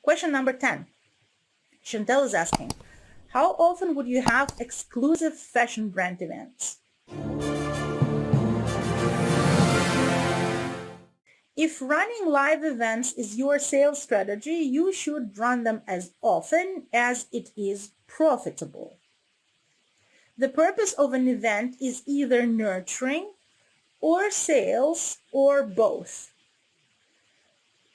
Question number 10. Chantel is asking, how often would you have exclusive fashion brand events? If running live events is your sales strategy, you should run them as often as it is profitable. The purpose of an event is either nurturing or sales or both.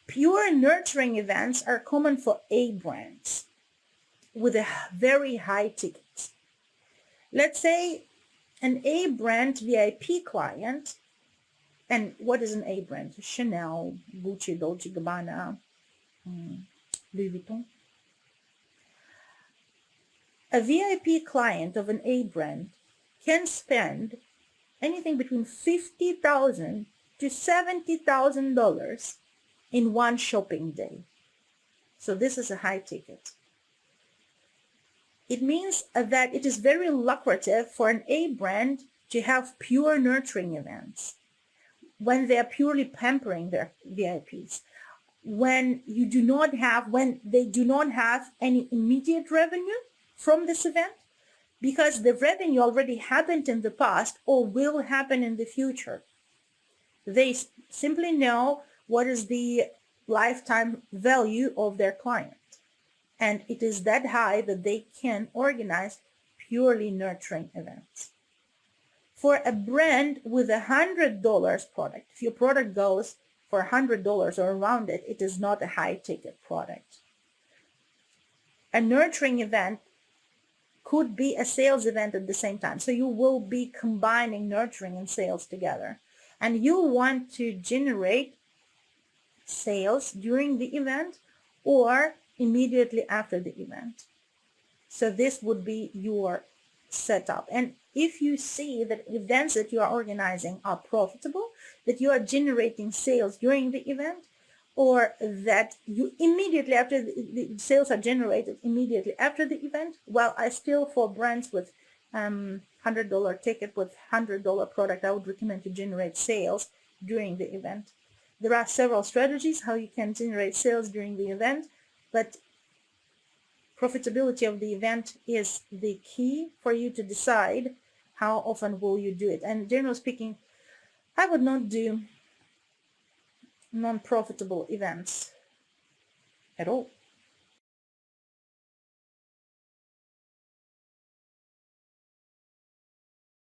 Pure nurturing events are common for A brands with a very high ticket. Let's say an A brand VIP client, and what is an A brand? Chanel, Gucci, Dolce & Gabbana, Louis Vuitton. A VIP client of an A brand can spend anything between $50,000 to $70,000 in one shopping day. So this is a high ticket. It means that it is very lucrative for an A brand to have pure nurturing events when they are purely pampering their VIPs, when they do not have any immediate revenue from this event, because the revenue already happened in the past or will happen in the future. They simply know what is the lifetime value of their client. And it is that high that they can organize purely nurturing events. For a brand with $100 product, if your product goes for $100 or around it, it is not a high-ticket product. A nurturing event could be a sales event at the same time. So you will be combining nurturing and sales together. And you want to generate sales during the event or immediately after the event. So this would be your setup. And if you see that events that you are organizing are profitable, that you are generating sales during the event, or that you immediately after the sales are generated immediately after the event, well, I still, for brands with $100 ticket with $100 product, I would recommend to generate sales during the event. There are several strategies how you can generate sales during the event, but profitability of the event is the key for you to decide how often will you do it. And generally speaking, I would not do non-profitable events at all.